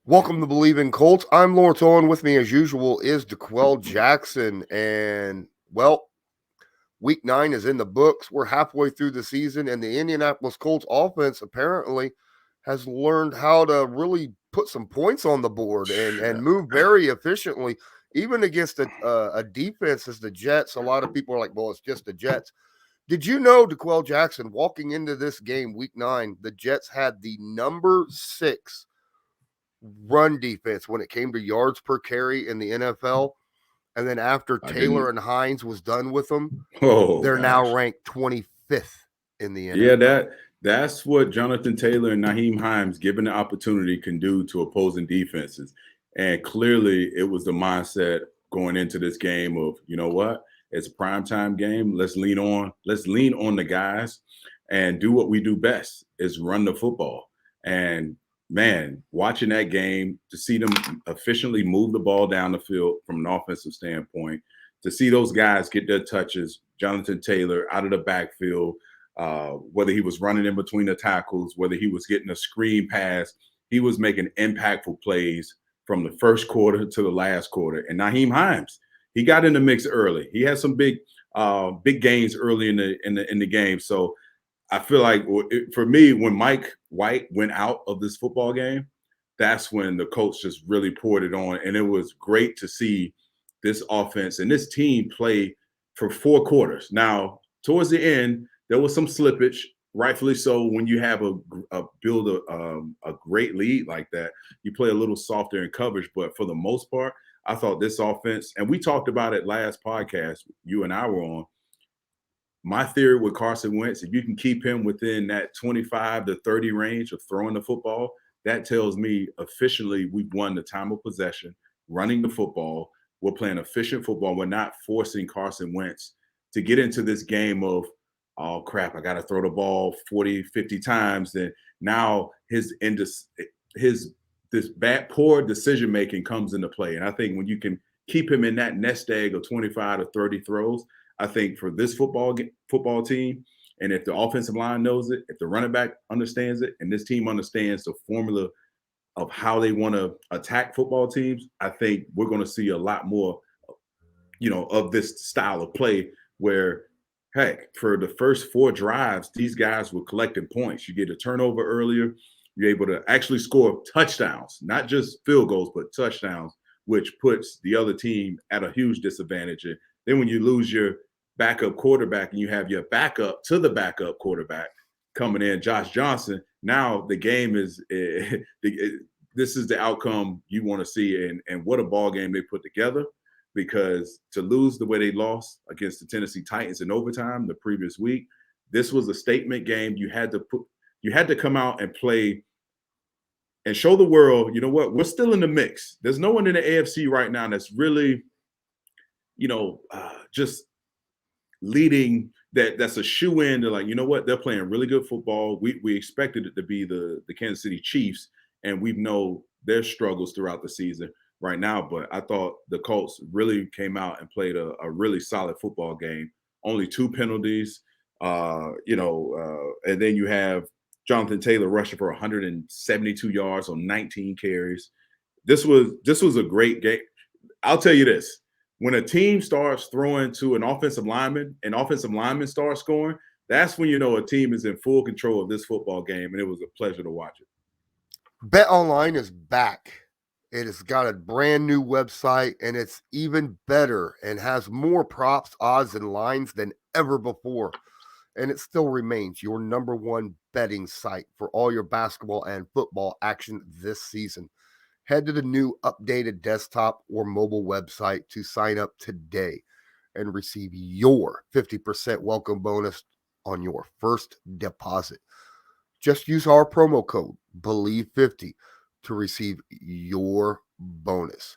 Welcome to BleavinColts. I'm Lawrence Owen. With me, as usual, is DeQuell Jackson. And, week 9 is in the books. We're halfway through the season, and the Indianapolis Colts offense apparently has learned how to really put some points on the board and move very efficiently, even against a defense as the Jets. A lot of people are like, well, it's just the Jets. Did you know, DeQuell Jackson, walking into this game, week 9, the Jets had the number 6 run defense when it came to yards per carry in the NFL. And then after Taylor and Hines was done with them, they're now ranked 25th in the NFL. Yeah, that's what Jonathan Taylor and Nyheim Hines, given the opportunity, can do to opposing defenses. And clearly, it was the mindset going into this game of, you know what, it's a primetime game. Let's lean on the guys and do what we do best is run the football. And man, watching that game to see them efficiently move the ball down the field from an offensive standpoint, to see those guys get their touches, Jonathan Taylor out of the backfield, whether he was running in between the tackles, whether he was getting a screen pass, he was making impactful plays from the first quarter to the last quarter. And Nyheim Hines, he got in the mix early. He had some big gains early in the game. So I feel like for me, when Mike White went out of this football game, that's when the Colts just really poured it on. And it was great to see this offense and this team play for 4 quarters. Now, towards the end, there was some slippage, rightfully so. When you have build a great lead like that, you play a little softer in coverage. But for the most part, I thought this offense, and we talked about it last podcast you and I were on, my theory with Carson Wentz, if you can keep him within that 25 to 30 range of throwing the football, that tells me officially we've won the time of possession, running the football. We're playing efficient football. We're not forcing Carson Wentz to get into this game of, oh, crap, I got to throw the ball 40, 50 times. And now this bad, poor decision-making comes into play. And I think when you can keep him in that nest egg of 25 to 30 throws, I think for this football team, and if the offensive line knows it, if the running back understands it, and this team understands the formula of how they want to attack football teams, I think we're going to see a lot more, of this style of play where, heck, for the first 4 drives, these guys were collecting points. You get a turnover earlier, you're able to actually score touchdowns, not just field goals, but touchdowns, which puts the other team at a huge disadvantage. And then when you lose your backup quarterback and you have your backup to the backup quarterback coming in, Josh Johnson, now the game is this is the outcome you want to see. And what a ball game they put together, because to lose the way they lost against the Tennessee Titans in overtime the previous week, this was a statement game. You had to come out and play and show the world, you know what, we're still in the mix. There's no one in the AFC right now that's really, just leading that's a shoe in to, like, you know what, they're playing really good football. We expected it to be the Kansas City Chiefs, and we know their struggles throughout the season right now. But I thought the Colts really came out and played a really solid football game. Only 2 penalties, and then you have Jonathan Taylor rushing for 172 yards on 19 carries. This was a great game. I'll tell you this. When a team starts throwing to an offensive lineman starts scoring, that's when you know a team is in full control of this football game, and it was a pleasure to watch it. Bet Online is back. It has got a brand new website, and it's even better and has more props, odds, and lines than ever before. And it still remains your number 1 betting site for all your basketball and football action this season. Head to the new updated desktop or mobile website to sign up today and receive your 50% welcome bonus on your first deposit. Just use our promo code Bleav50 to receive your bonus.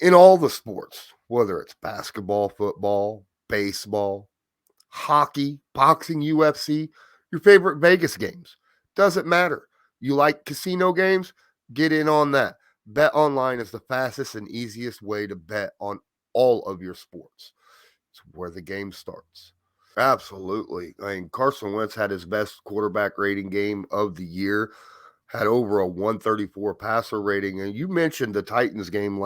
In all the sports, whether it's basketball, football, baseball, hockey, boxing, UFC, your favorite Vegas games, doesn't matter. You like casino games? Get in on that. Bet Online is the fastest and easiest way to bet on all of your sports. It's where the game starts. Absolutely. I mean, Carson Wentz had his best quarterback rating game of the year. had over a 134 passer rating. And you mentioned the Titans game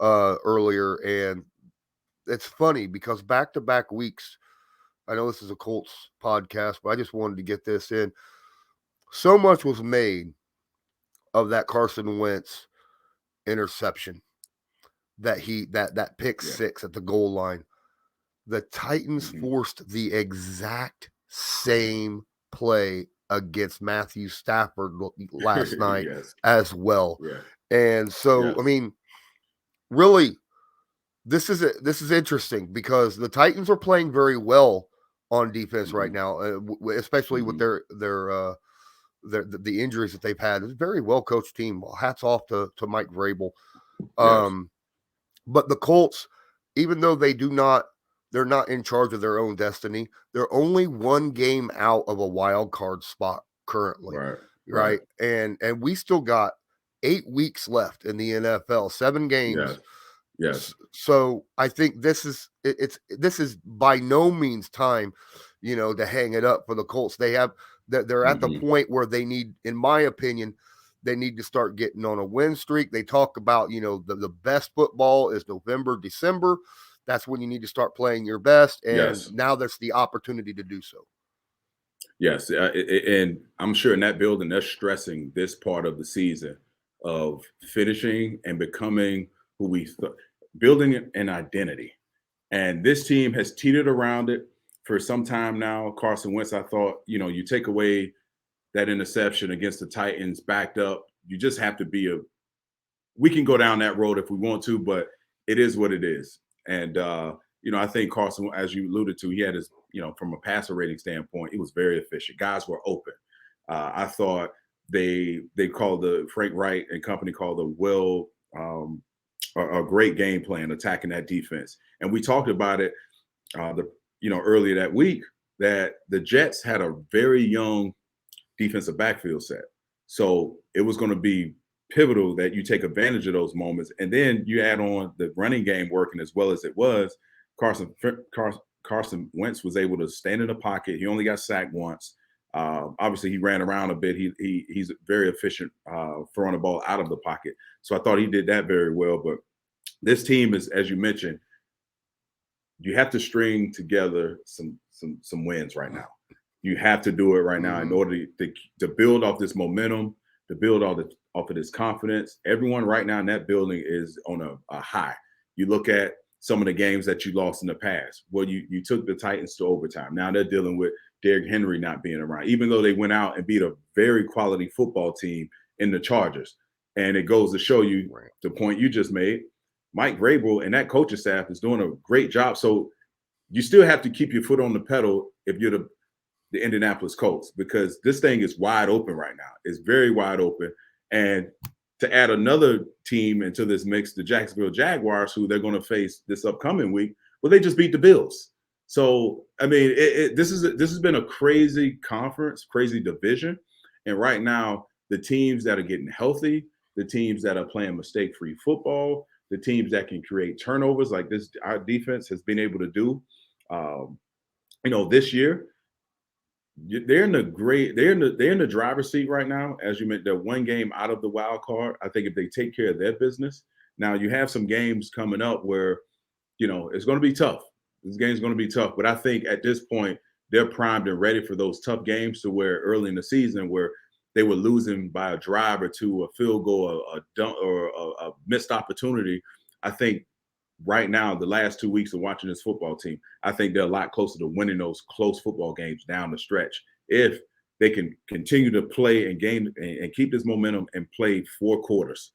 earlier, and it's funny because back-to-back weeks, I know this is a Colts podcast, but I just wanted to get this in. So much was made of that Carson Wentz interception, that pick six at the goal line. The Titans forced the exact same play against Matthew Stafford last night as well. Yeah. And so, I mean, really, this is interesting because the Titans are playing very well on defense right now, especially with the injuries that they've had. It's a very well coached team. Hats off to Mike Vrabel. But the Colts, even though they're not in charge of their own destiny, they're only one game out of a wild card spot currently. Right. And we still got 8 weeks left in the NFL, 7 games. Yes. So I think this is by no means time, to hang it up for the Colts. They're at the point where they need, in my opinion, they need to start getting on a win streak. They talk about, the best football is November, December. That's when you need to start playing your best. And now there's the opportunity to do so. Yes. And I'm sure in that building, they're stressing this part of the season of finishing and becoming who building an identity. And this team has teetered around it for some time now. Carson Wentz, I thought, you take away that interception against the Titans backed up. You just have to we can go down that road if we want to, but it is what it is. And, I think Carson, as you alluded to, he had his, from a passer rating standpoint, he was very efficient. Guys were open. I thought they called Frank Wright and company called a great game plan attacking that defense. And we talked about it, earlier that week, that the Jets had a very young defensive backfield set. So it was going to be pivotal that you take advantage of those moments. And then you add on the running game working as well as it was. Carson Wentz was able to stand in the pocket. He only got sacked once. Obviously, he ran around a bit. He's very efficient throwing the ball out of the pocket. So I thought he did that very well. But this team is, as you mentioned, you have to string together some wins right now. You have to do it right now in order to build off this momentum, to build off of this confidence. Everyone right now in that building is on a high. You look at some of the games that you lost in the past. Well, you took the Titans to overtime. Now they're dealing with Derrick Henry not being around, even though they went out and beat a very quality football team in the Chargers. And it goes to show you the point you just made. Mike Vrabel and that coaching staff is doing a great job. So you still have to keep your foot on the pedal if you're the Indianapolis Colts, because this thing is wide open right now. It's very wide open. And to add another team into this mix, the Jacksonville Jaguars, who they're going to face this upcoming week, well, they just beat the Bills. So, I mean, this has been a crazy conference, crazy division. And right now, the teams that are getting healthy, the teams that are playing mistake-free football, the teams that can create turnovers like this, our defense has been able to do, this year. They're in the driver's seat right now. As you mentioned, they're one game out of the wild card. I think if they take care of their business, now you have some games coming up where, it's going to be tough. This game's going to be tough. But I think at this point, they're primed and ready for those tough games to where early in the season where they were losing by a drive or two, a field goal, a dunk, or a missed opportunity. I think right now, the last 2 weeks of watching this football team, I think they're a lot closer to winning those close football games down the stretch if they can continue to play and game and keep this momentum and play 4 quarters.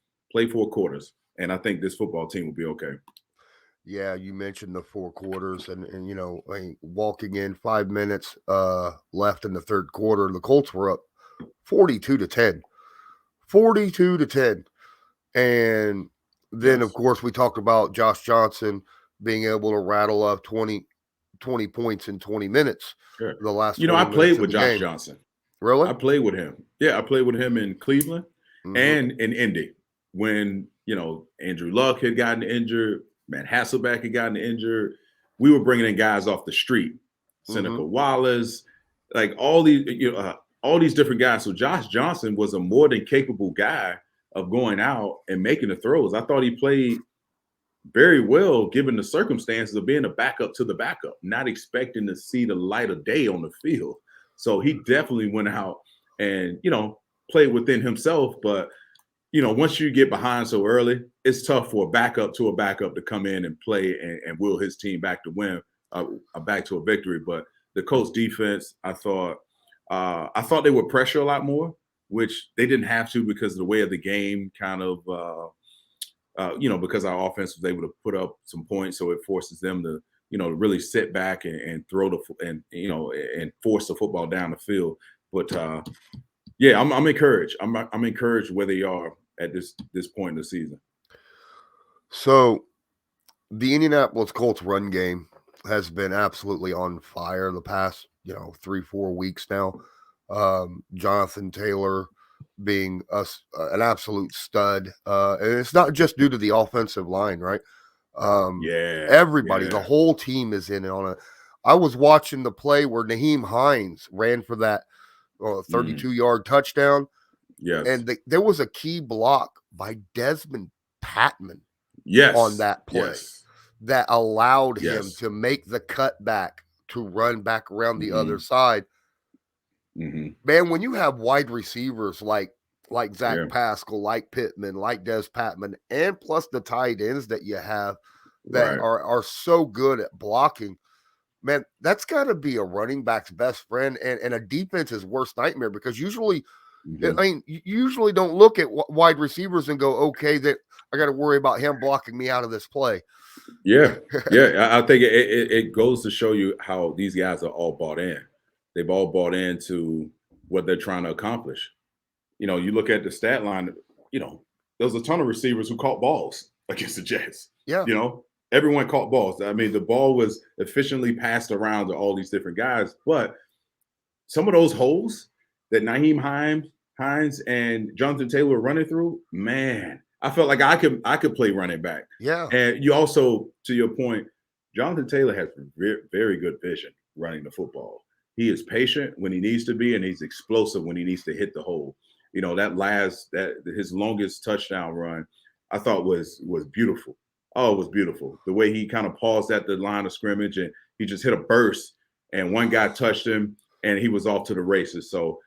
And I think this football team will be okay. Yeah, you mentioned the 4 quarters and walking in 5 minutes left in the third quarter, the Colts were up 42-10. 42-10. And then, of course, we talked about Josh Johnson being able to rattle up 20 points in 20 minutes. Sure. The last, I played with Josh Johnson. Really? I played with him. Yeah, I played with him in Cleveland and in Indy when, Andrew Luck had gotten injured, Matt Hasselbeck had gotten injured. We were bringing in guys off the street, Seneca Wallace, like all these, all these different guys. So Josh Johnson was a more than capable guy of going out and making the throws. I thought he played very well given the circumstances of being a backup to the backup, not expecting to see the light of day on the field. So he definitely went out and, played within himself. But, once you get behind so early, it's tough for a backup to come in and play and will his team back to win, back to a victory. But the Colts defense, I thought they would pressure a lot more, which they didn't have to because of the way of the game kind of, because our offense was able to put up some points, so it forces them to, really sit back and throw and force the football down the field. But yeah, I'm encouraged. I'm encouraged where they are at this point in the season. So the Indianapolis Colts run game has been absolutely on fire the past, 3-4 weeks now. Jonathan Taylor being an absolute stud. And it's not just due to the offensive line, right? Everybody, the whole team is in on it. I was watching the play where Nyheim Hines ran for that 32-yard touchdown. Yes. And there was a key block by Desmond Patman on that play that allowed him to make the cutback to run back around the other side. Man, when you have wide receivers like Zach Pascal, like Pittman, like Des Patman, and plus the tight ends that you have that are so good at blocking, man, that's got to be a running back's best friend and a defense's worst nightmare, because usually, I mean, you usually don't look at wide receivers and go, okay, that I got to worry about him blocking me out of this play. Yeah. I think it goes to show you how these guys are all bought in. They've all bought into what they're trying to accomplish. You look at the stat line, there's a ton of receivers who caught balls against the Jets. Yeah. Everyone caught balls. I mean, the ball was efficiently passed around to all these different guys. But some of those holes that Nyheim Hines and Jonathan Taylor were running through, man, I felt like I could play running back. Yeah. And you also, to your point, Jonathan Taylor has very, very good vision running the football. He is patient when he needs to be, and he's explosive when he needs to hit the hole. His longest touchdown run, I thought was beautiful. Oh, it was beautiful. The way he kind of paused at the line of scrimmage and he just hit a burst, and one guy touched him and he was off to the races. So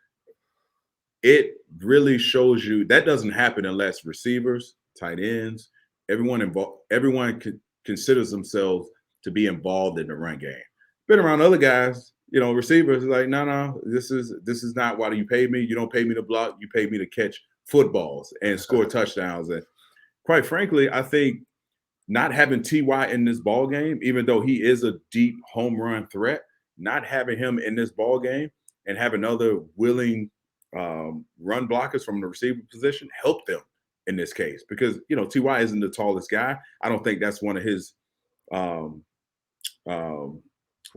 it really shows you that doesn't happen unless receivers, tight ends, everyone considers themselves to be involved in the run game. Been around other guys, receivers like, no, this is not why you pay me. You don't pay me to block. You pay me to catch footballs and score touchdowns. And quite frankly, I think not having T.Y. in this ball game, even though he is a deep home run threat, not having him in this ball game and having other willing run blockers from the receiver position helped them in this case, because T.Y. isn't the tallest guy. I don't think that's one of his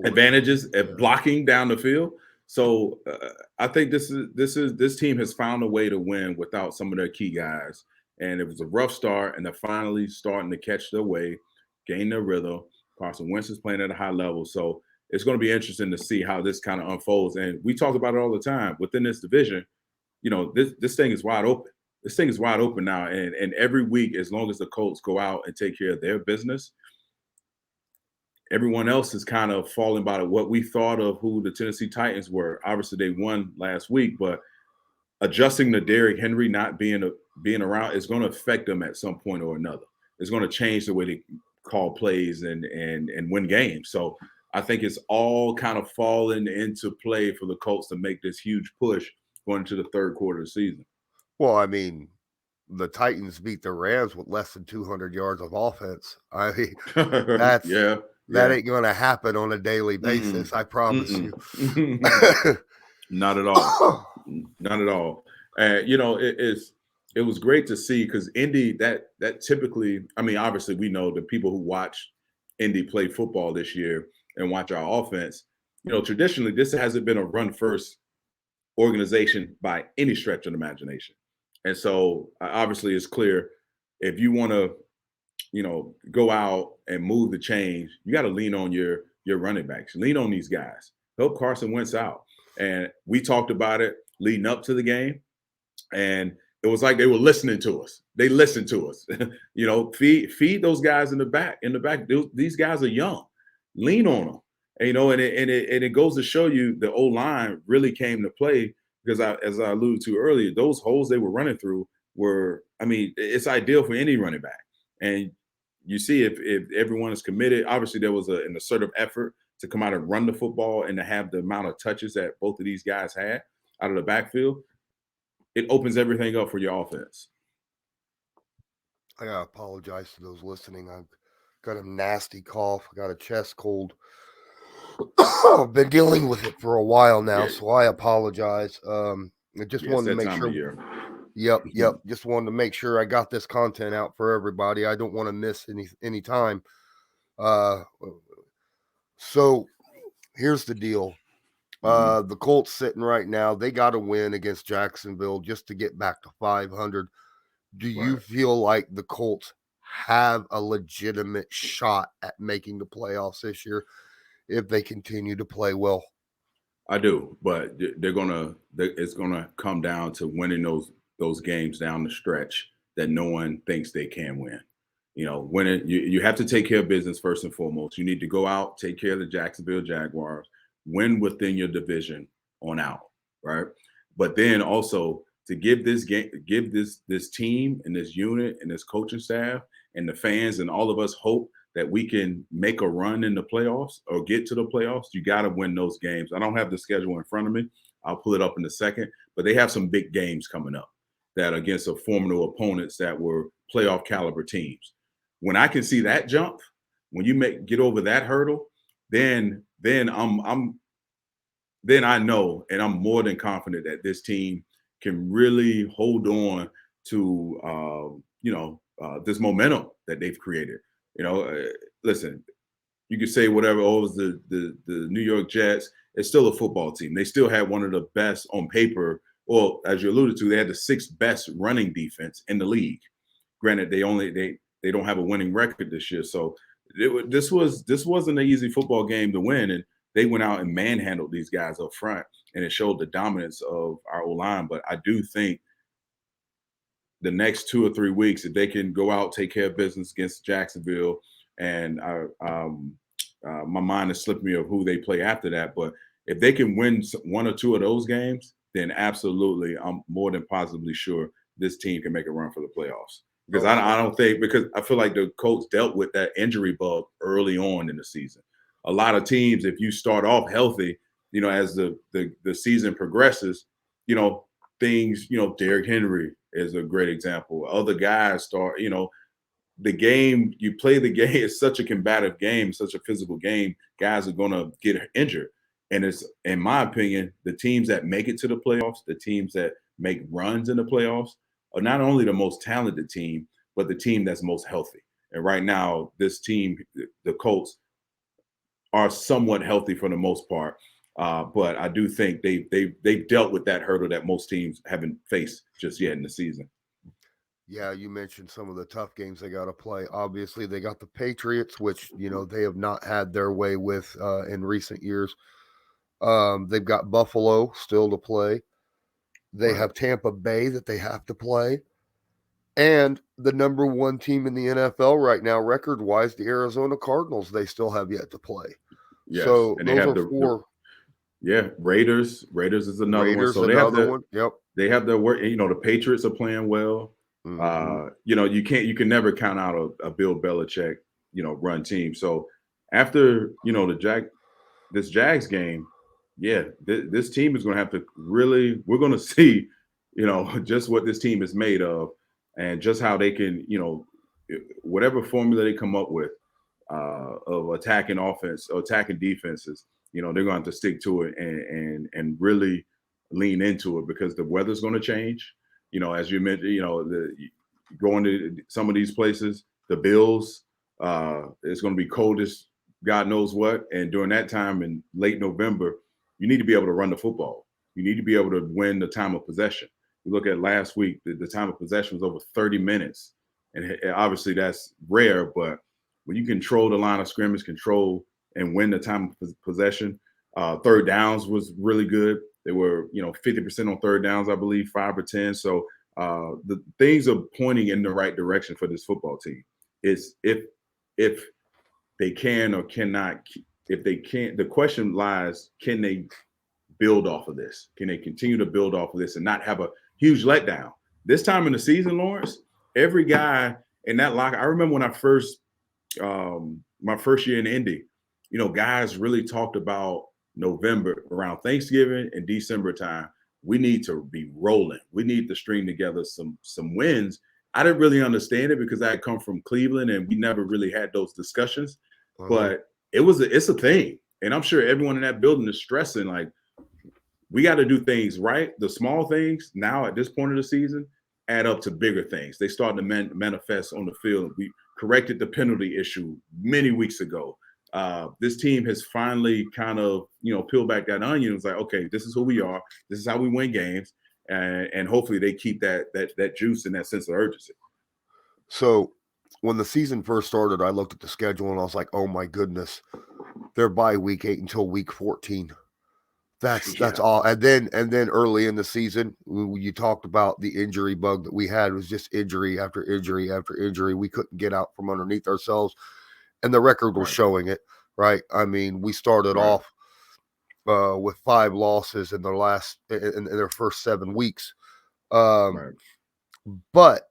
advantages at blocking down the field. So I think this team has found a way to win without some of their key guys. And it was a rough start, and they're finally starting to catch their way, gain their rhythm. Carson Wentz is playing at a high level. So it's going to be interesting to see how this kind of unfolds. And we talk about it all the time. Within this division, this thing is wide open. This thing is wide open now. And every week, as long as the Colts go out and take care of their business, everyone else is kind of falling by what we thought of who the Tennessee Titans were. Obviously, they won last week, but adjusting to Derrick Henry not being around is going to affect them at some point or another. It's going to change the way they call plays and win games. So I think it's all kind of falling into play for the Colts to make this huge push going into the third quarter of the season. Well, I mean, the Titans beat the Rams with less than 200 yards of offense. I mean, that ain't going to happen on a daily basis. I promise you. Not at all. Not at all. It was great to see, because Indy, that typically, I mean, obviously we know the people who watch Indy play football this year and watch our offense, traditionally this hasn't been a run first organization by any stretch of the imagination. And so obviously it's clear, if you want to, go out and move the change, you got to lean on your running backs, lean on these guys, help Carson Wentz out. And we talked about it leading up to the game, and it was like they were listening to us. They listened to us. Feed those guys in the back. These guys are young. Lean on them. And it goes to show you the O-line really came to play because as I alluded to earlier, those holes they were running through it's ideal for any running back. And you see if everyone is committed, obviously there was an assertive effort to come out and run the football and to have the amount of touches that both of these guys had out of the backfield. It opens everything up for your offense. I gotta apologize to those listening. I've got a nasty cough. I got a chest cold. I've been dealing with it for a while now, so I apologize. I just wanted to make sure. Yep. Just wanted to make sure I got this content out for everybody. I don't want to miss any time. So here's the deal. The Colts sitting right now, they got to win against Jacksonville just to get back to 500. Do you feel like the Colts have a legitimate shot at making the playoffs this year if they continue to play well? I do, but it's gonna come down to winning those games down the stretch that no one thinks they can win. Winning, you have to take care of business first and foremost. You need to go out, take care of the Jacksonville Jaguars, win within your division on out, right? But then also to give this team and this unit and this coaching staff and the fans and all of us hope that we can make a run in the playoffs or get to the playoffs, you got to win those games. I don't have the schedule in front of me. I'll pull it up in a second, but they have some big games coming up that against a formidable opponents that were playoff caliber teams. When I can see that jump, when you get over that hurdle, then I know, and I'm more than confident that this team can really hold on to this momentum that they've created. Listen, you could say whatever. Oh, it was the New York Jets. It's still a football team. They still had one of the best on paper. Well, as you alluded to, they had the 6th best running defense in the league. Granted, they don't have a winning record this year, so this wasn't an easy football game to win, and they went out and manhandled these guys up front, and it showed the dominance of our O-line. But I do think the next 2 or 3 weeks, if they can go out, take care of business against Jacksonville, and my mind is slipping me of who they play after that. But if they can win 1 or 2 of those games, then absolutely, I'm more than positively sure this team can make a run for the playoffs. Because I don't think, because I feel like the Colts dealt with that injury bug early on in the season. A lot of teams, if you start off healthy, as the season progresses, things, Derrick Henry is a great example. Other guys start, the game, you play the game, it's such a combative game, such a physical game, guys are going to get injured. And it's, in my opinion, the teams that make it to the playoffs, the teams that make runs in the playoffs, are not only the most talented team, but the team that's most healthy. And right now, this team, the Colts, are somewhat healthy for the most part. But I do think they've dealt with that hurdle that most teams haven't faced just yet in the season. Yeah, you mentioned some of the tough games they got to play. Obviously, they got the Patriots, which, they have not had their way with in recent years. They've got Buffalo still to play. They have Tampa Bay that they have to play. And the number 1 team in the NFL right now, record-wise, the Arizona Cardinals, they still have yet to play. Yes. So and those are 4. Raiders. Raiders is another one. So they have one. Yep. They have their work. The Patriots are playing well. Mm-hmm. You can never count out a Bill Belichick, run team. So after, this Jags game, this team is going to have to really, we're going to see, just what this team is made of and just how they can, whatever formula they come up with of attacking offense or attacking defenses, they're going to have to stick to it and really lean into it because the weather's going to change. As you mentioned, going to some of these places, the Bills, it's going to be coldest, God knows what. And during that time in late November, you need to be able to run the football. You need to be able to win the time of possession. You look at last week, the time of possession was over 30 minutes. And obviously that's rare, but when you control the line of scrimmage, control and win the time of possession, third downs was really good. They were, 50% on third downs, I believe, 5 or 10. So the things are pointing in the right direction for this football team. It's if they can or cannot. If they can't, the question lies: can they build off of this? Can they continue to build off of this and not have a huge letdown? This time in the season, Lawrence, every guy in that locker. I remember when I first my first year in Indy, guys really talked about November around Thanksgiving and December time. We need to be rolling. We need to string together some wins. I didn't really understand it because I had come from Cleveland and we never really had those discussions. But it's a thing. And I'm sure everyone in that building is stressing, like, we got to do things right. The small things now at this point of the season add up to bigger things. They start to manifest on the field. We corrected the penalty issue many weeks ago. This team has finally kind of, peeled back that onion. It's like, okay, this is who we are. This is how we win games. And hopefully they keep that juice and that sense of urgency. So when the season first started, I looked at the schedule and I was like, oh my goodness, they're by week 8 until week 14. That's all. And then early in the season, you talked about the injury bug that we had. It was just injury after injury after injury. We couldn't get out from underneath ourselves, and the record was showing it. Right? I mean, we started off with 5 losses in their first 7 weeks. But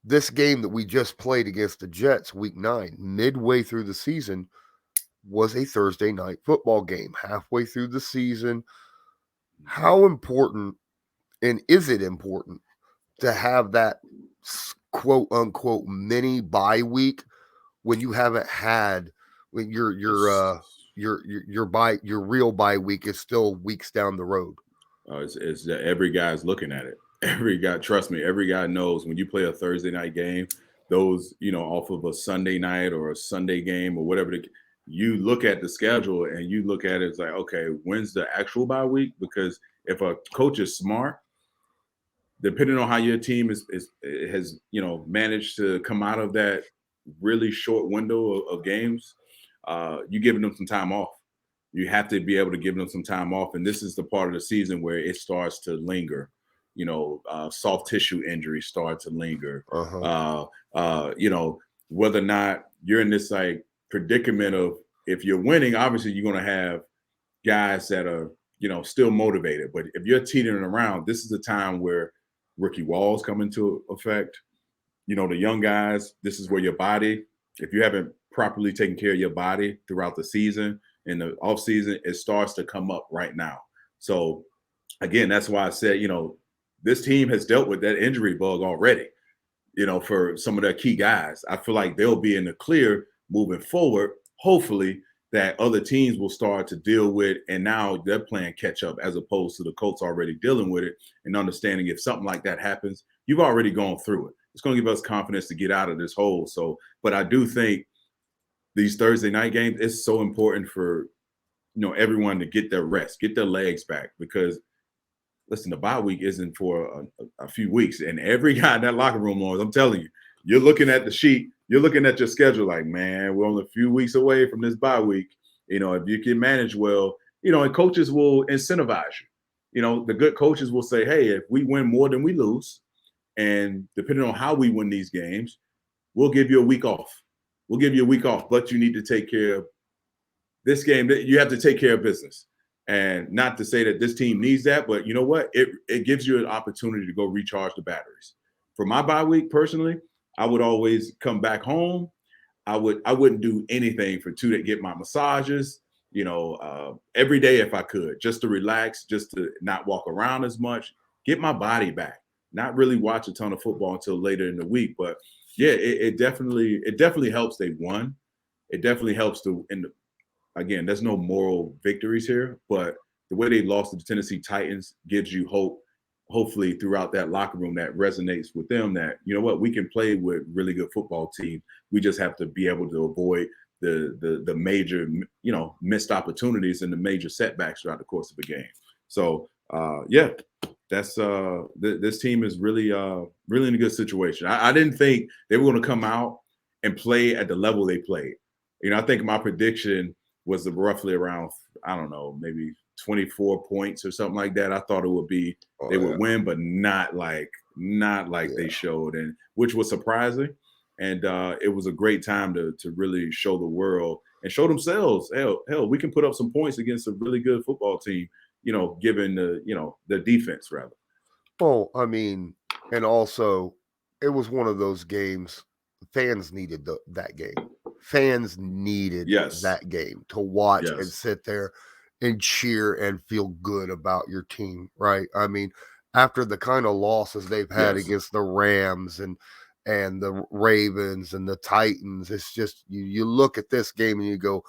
this game that we just played against the Jets, week 9, midway through the season, was a Thursday night football game halfway through the season. How important, and is it important, to have that quote unquote mini bye week when you haven't had when your real bye week is still weeks down the road? It's every guy's looking at it. Every guy, trust me, every guy knows when you play a Thursday night game, those, off of a Sunday night or a Sunday game or whatever, you look at the schedule and you look at it, it's like, okay, when's the actual bye week? Because if a coach is smart, depending on how your team has managed to come out of that really short window of games, you're giving them some time off. You have to be able to give them some time off, and this is the part of the season where it starts to linger. Soft tissue injuries start to linger. Whether or not you're in this like predicament of, if you're winning, obviously you're going to have guys that are, still motivated. But if you're teetering around, this is the time where rookie walls come into effect. The young guys, this is where your body, if you haven't properly taken care of your body throughout the season, in the off season, it starts to come up right now. So again, that's why I said, this team has dealt with that injury bug already, for some of their key guys. I feel like they'll be in the clear moving forward. Hopefully that other teams will start to deal with, and now they're playing catch up as opposed to the Colts already dealing with it and understanding if something like that happens, you've already gone through it. It's going to give us confidence to get out of this hole. So, but I do think these Thursday night games, it's so important for, everyone to get their rest, get their legs back, because listen, the bye week isn't for a few weeks. And every guy in that locker room, I'm telling you, you're looking at the sheet, you're looking at your schedule like, man, we're only a few weeks away from this bye week. If you can manage well, and coaches will incentivize you. The good coaches will say, hey, if we win more than we lose, and depending on how we win these games, we'll give you a week off. We'll give you a week off, but you need to take care of this game. You have to take care of business. And not to say that this team needs that, but you know what? It gives you an opportunity to go recharge the batteries. For my bye week, personally, I would always come back home. I wouldn't do anything for 2 to get my massages, every day if I could, just to relax, just to not walk around as much, get my body back, not really watch a ton of football until later in the week. But yeah, it definitely helps they won. It definitely helps again, there's no moral victories here, but the way they lost to the Tennessee Titans gives you hope, hopefully throughout that locker room, that resonates with them, that, we can play with really good football team. We just have to be able to avoid the major, missed opportunities and the major setbacks throughout the course of a game. So that's this team is really in a good situation. I didn't think they were going to come out and play at the level they played. I think my prediction was roughly around, I don't know, maybe 24 points or something like that. I thought it would be they would win, but not like they showed, and which was surprising. And it was a great time to really show the world and show themselves. Hell, we can put up some points against a really good football team. Given the defense rather. Well, I mean, and also it was one of those games fans needed that game. Fans needed Yes. that game to watch and Yes. sit there and cheer and feel good about your team, right? I mean, after the kind of losses they've had Yes. against the Rams and the Ravens and the Titans, it's just you look at this game and you go,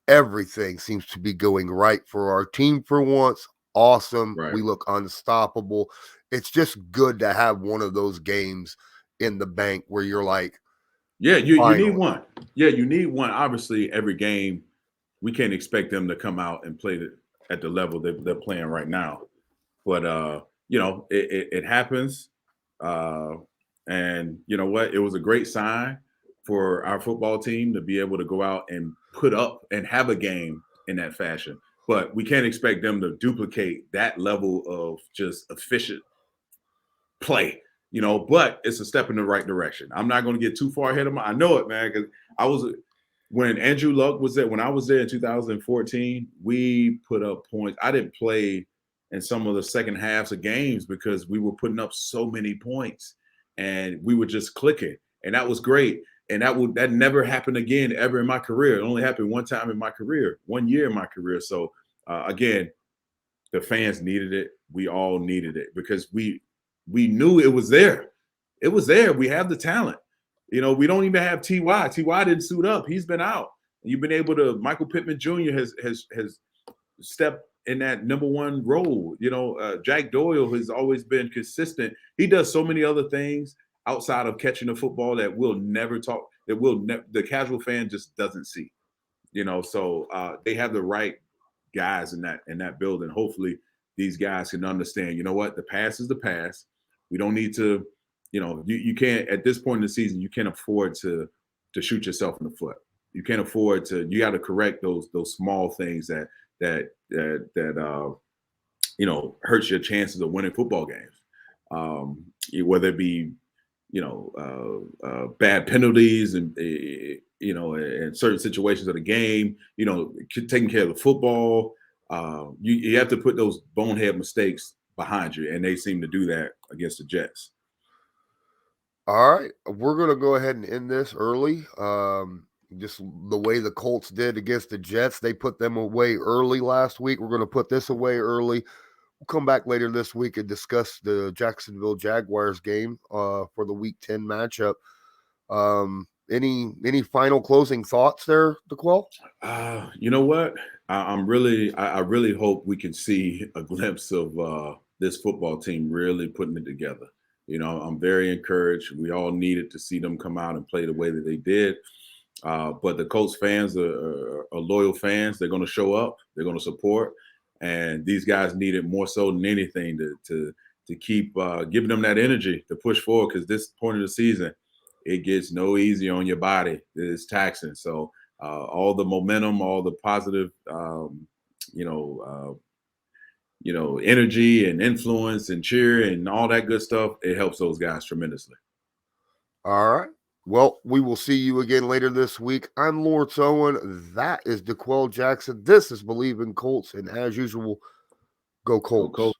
everything seems to be going right for our team for once. Awesome. Right. We look unstoppable. It's just good to have one of those games in the bank where you're like, yeah, you need one. Yeah, you need one. Obviously, every game, we can't expect them to come out and play at the level they're playing right now. But it happens. And you know what? It was a great sign for our football team to be able to go out and put up and have a game in that fashion. But we can't expect them to duplicate that level of just efficient play, but it's a step in the right direction. I'm not going to get too far ahead of I know it, man, because when Andrew Luck was there, when I was there in 2014, we put up points. I didn't play in some of the second halves of games because we were putting up so many points and we were just clicking. And that was great. And that never happened again ever in my career. It only happened one time in my career, 1 year in my career. So again, the fans needed it. We all needed it because we knew it was there. It was there. We have the talent. We don't even have Ty. Ty didn't suit up. He's been out. You've been able to. Michael Pittman Jr. has stepped in that number one role. Jack Doyle has always been consistent. He does so many other things outside of catching the football that we'll never talk. The casual fan just doesn't see. So they have the right guys in that building. Hopefully, these guys can understand. You know what? The past is the past. We don't need to. You can't at this point in the season. You can't afford to shoot yourself in the foot. You can't afford to. You got to correct those small things that hurts your chances of winning football games. Whether it be bad penalties and in certain situations of the game, taking care of the football. You have to put those bonehead mistakes behind you, and they seem to do that against the Jets. All right, we're gonna go ahead and end this early. Just the way the Colts did against the Jets, they put them away early last week. We're gonna put this away early. We'll come back later this week and discuss the Jacksonville Jaguars game for the Week 10 matchup. Any final closing thoughts there, DeQuell? You know what? I really hope we can see a glimpse of this football team really putting it together. I'm very encouraged. We all needed to see them come out and play the way that they did. But the Colts fans are loyal fans. They're going to show up. They're going to support. And these guys need it more so than anything to keep giving them that energy to push forward, because this point of the season, it gets no easier on your body. It's taxing. So all the momentum, all the positive, energy and influence and cheer and all that good stuff, it helps those guys tremendously. All right. Well, we will see you again later this week. I'm Lawrence Owen. That is DeQuell Jackson. This is BleavinColts. And as usual, go Colts. Go Colts.